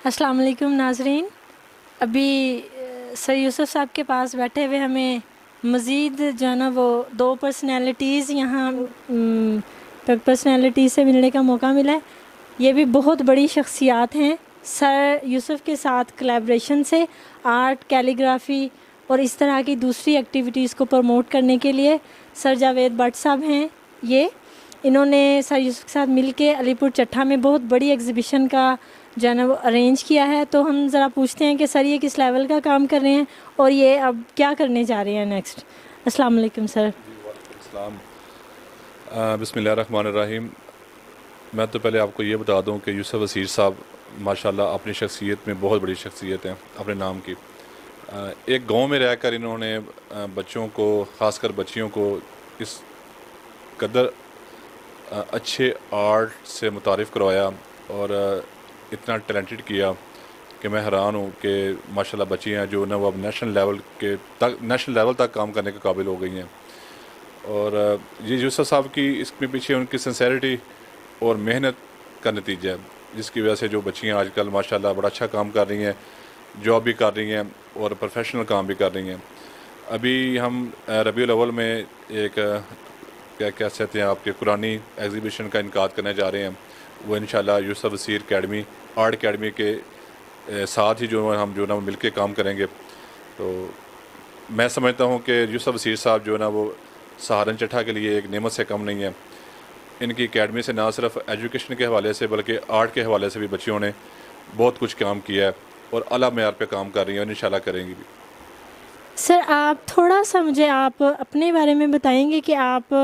अस्सलाम वालेकुम नाजरीन। अभी सर यूसुफ साहब के पास बैठे हुए हमें मज़ीद जो है ना वो दो पर्सनैलिटीज़ यहाँ पर्सनैलिटी से मिलने का मौका मिला है। ये भी बहुत बड़ी शख्सियात हैं। सर यूसुफ के साथ कोलैबोरेशन से आर्ट, कैलीग्राफी और इस तरह की दूसरी एक्टिविटीज़ को प्रमोट करने के लिए सर जावेद भट्ट साहब हैं। इन्होंने सर यूसुफ के साथ मिलके अलीपुर चट्ठा में बहुत बड़ी एग्ज़िबिशन का जो है ना वो अरेंज किया है। तो हम ज़रा पूछते हैं कि सर ये किस लेवल का काम कर रहे हैं और ये अब क्या करने जा रहे हैं नेक्स्ट। अस्सलाम वालेकुम सर। जी वालेकुम अस्सलाम। बिस्मिल्लाहिर्रहमानिर्रहीम। मैं तो पहले आपको ये बता दूं कि यूसुफ वसीर साहब माशाल्लाह अपनी शख्सियत में बहुत बड़ी शख्सियत हैं अपने नाम की। एक गांव में रहकर इन्होंने बच्चों को, ख़ासकर बच्चियों को इस कदर अच्छे आर्ट से मुतारिफ़ करवाया और इतना टैलेंटेड किया कि मैं हैरान हूँ कि माशाल्लाह बच्चियाँ जो ना वो अब नेशनल लेवल तक काम करने के काबिल हो गई हैं। और ये यूसुफ साहब की इसके पीछे उनकी सिंसेरिटी और मेहनत का नतीजा है, जिसकी वजह से जो बच्चियाँ आजकल माशाल्लाह बड़ा अच्छा काम कर रही हैं, जॉब भी कर रही हैं और प्रोफेशनल काम भी कर रही हैं। अभी हम रबीउल अव्वल में एक क्या कह सकते हैं आपके कुरानी एग्जीबिशन का इनकाद करने जा रहे हैं। वो इंशाल्लाह Yusuf Wasir academy, art academy के साथ ही जो हम जो ना मिल के काम करेंगे। तो मैं समझता हूँ कि यूसुफ वसीर साहब जो ना वो सहारन चट्ठा के लिए एक नेमत से कम नहीं है। इनकी एकेडमी से ना सिर्फ एजुकेशन के हवाले से बल्कि आर्ट के हवाले से भी बच्चियों ने बहुत कुछ काम किया है और अला मेयार पे काम कर रही हैं और इंशाल्लाह करेंगी भी। सर आप थोड़ा सा मुझे आप अपने बारे में बताएंगे कि आप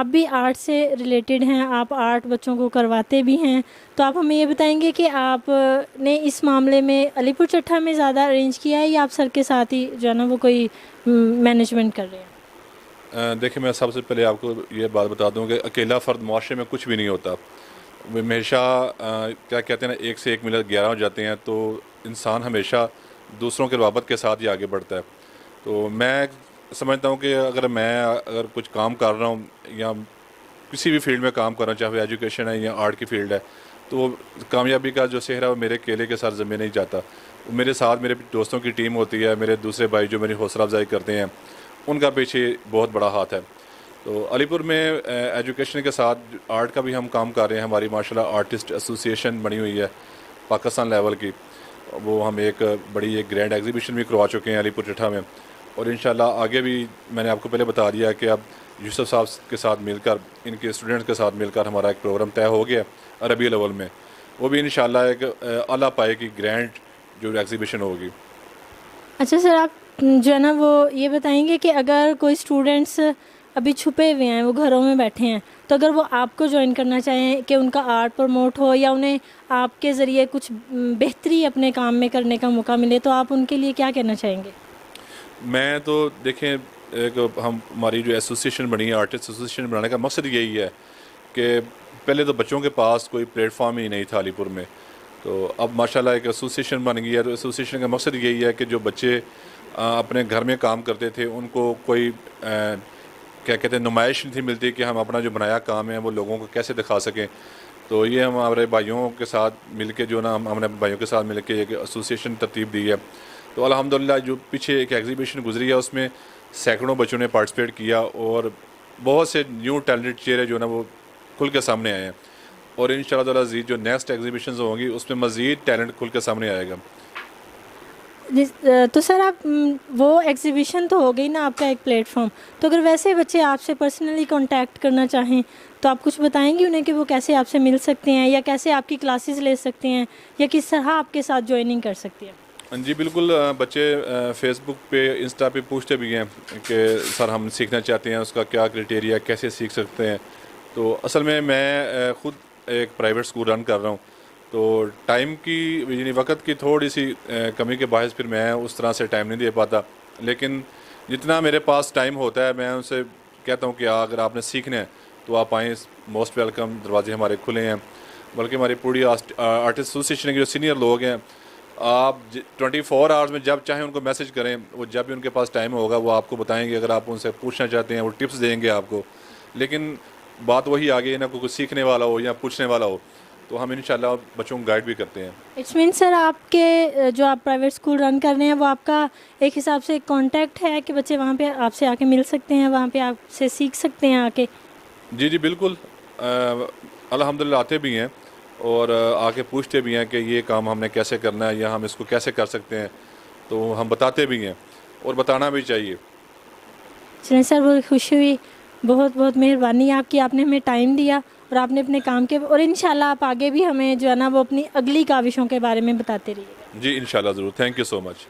भी आर्ट से रिलेटेड हैं, आप आर्ट बच्चों को करवाते भी हैं। तो आप हमें ये बताएंगे कि आपने इस मामले में अलीपुर चट्ठा में ज़्यादा अरेंज किया है या आप सर के साथ ही जो है ना वो कोई मैनेजमेंट कर रहे हैं? देखिए, मैं सबसे पहले आपको ये बात बता दूं कि अकेला फ़र्द माशरे में कुछ भी नहीं होता। वो हमेशा क्या कहते हैं ना, एक से एक मिलकर 11 हो जाते हैं। तो इंसान हमेशा दूसरों के रवाबत के साथ ही आगे बढ़ता है। तो मैं समझता हूँ कि अगर कुछ काम कर रहा हूँ या किसी भी फील्ड में काम कर रहा हूँ, चाहे एजुकेशन है या आर्ट की फील्ड है, तो कामयाबी का जो सेहरा वो मेरे अकेले के साथ ज़मीन नहीं जाता। मेरे साथ मेरे दोस्तों की टीम होती है, मेरे दूसरे भाई जो मेरी हौसला अफजाई करते हैं, उनका पीछे बहुत बड़ा हाथ है। तो अलीपुर में एजुकेशन के साथ आर्ट का भी हम काम कर रहे हैं। हमारी माशाल्लाह आर्टिस्ट एसोसिएशन बनी हुई है पाकिस्तान लेवल की। वो हम एक बड़ी एक ग्रैंड एग्जीबिशन भी करवा चुके हैं अलीपुर चट्ठा में। और इंशाल्लाह आगे भी मैंने आपको पहले बता दिया कि अब यूसुफ साहब के साथ मिलकर, इनके स्टूडेंट्स के साथ मिलकर हमारा एक प्रोग्राम तय हो गया रबीउल अव्वल में। वो भी इंशाल्लाह एक आला पाए की ग्रैंड जो एग्जीबिशन होगी। अच्छा सर, आप जो है ना वो ये बताएंगे कि अगर कोई स्टूडेंट्स अभी छुपे हुए हैं, वो घरों में बैठे हैं, तो अगर वो आपको ज्वाइन करना चाहें कि उनका आर्ट प्रमोट हो या उन्हें आपके ज़रिए कुछ बेहतरी अपने काम में करने का मौका मिले, तो आप उनके लिए क्या कहना चाहेंगे? मैं तो देखें, एक हमारी जो एसोसिएशन बनी है, आर्टिस्ट एसोसिएशन बनाने का मकसद यही है कि पहले तो बच्चों के पास कोई प्लेटफॉर्म ही नहीं था अलीपुर में। तो अब माशाल्लाह एक एसोसिएशन बन गई है। तो एसोसिएशन का मकसद यही है कि जो बच्चे अपने घर में काम करते थे, उनको कोई क्या कहते हैं, नुमाइश नहीं थी मिलती कि हम अपना जो बनाया काम है वो लोगों को कैसे दिखा सकें। तो ये हम हमारे भाइयों के साथ मिलके जो ना हमने अपने भाइयों के साथ मिलके एक एसोसिएशन तरतीब दी है। तो अल्हम्दुलिल्लाह जो पीछे एक एग्जीबिशन गुजरी है उसमें सैकड़ों बच्चों ने पार्टिसिपेट किया और बहुत से न्यू टैलेंटेड चेहरे जो ना वो खुल के सामने आए हैं। और इंशाअल्लाह ताला जो नेक्स्ट एग्जीबिशन होंगी उसमें मज़ीद टैलेंट खुल के सामने आएगा। तो सर आप वो एग्ज़िबिशन तो हो गई ना आपका एक प्लेटफॉर्म, तो अगर वैसे बच्चे आपसे पर्सनली कांटेक्ट करना चाहें तो आप कुछ बताएंगे उन्हें कि वो कैसे आपसे मिल सकते हैं या कैसे आपकी क्लासेस ले सकते हैं या किस तरह आपके साथ ज्वाइनिंग कर सकते हैं? जी बिल्कुल। बच्चे फेसबुक पे, इंस्टा पे पूछते भी हैं कि सर हम सीखना चाहते हैं, उसका क्या क्राइटेरिया, कैसे सीख सकते हैं। तो असल में मैं ख़ुद एक प्राइवेट स्कूल रन कर रहा हूँ। तो टाइम की यानी वक्त की थोड़ी सी कमी के बायस फिर मैं उस तरह से टाइम नहीं दे पाता। लेकिन जितना मेरे पास टाइम होता है मैं उनसे कहता हूँ कि अगर आपने सीखना है तो आप आएँ, मोस्ट वेलकम, दरवाजे हमारे खुले हैं। बल्कि हमारी पूरी आर्टिस्ट एसोसिएशन के जो सीनियर लोग हैं, आप 24 आवर्स में जब चाहें उनको मैसेज करें, वो जब भी उनके पास टाइम होगा वो आपको बताएंगे। अगर आप उनसे पूछना चाहते हैं वो टिप्स देंगे आपको। लेकिन बात वही आ गई ना, कोई सीखने वाला हो या पूछने वाला हो, तो हम इंशाल्लाह बच्चों को गाइड भी करते हैं। इट्स मीन सर आपके जो आप प्राइवेट स्कूल रन कर रहे हैं वो आपका एक हिसाब से कांटेक्ट है कि बच्चे वहाँ पे आपसे आके मिल सकते हैं, वहाँ पे आपसे सीख सकते हैं आके? जी जी बिल्कुल, अल्हम्दुलिल्लाह आते भी हैं और आके पूछते भी हैं कि ये काम हमने कैसे करना है या हम इसको कैसे कर सकते हैं, तो हम बताते भी हैं और बताना भी चाहिए। चलें सर, बहुत खुशी हुई, बहुत बहुत मेहरबानी आपकी, आपने हमें टाइम दिया और आपने अपने काम के, और इंशाल्लाह आप आगे भी हमें जो है ना वो अपनी अगली काविशों के बारे में बताते रहिएगा। जी इंशाल्लाह ज़रूर, थैंक यू सो मच।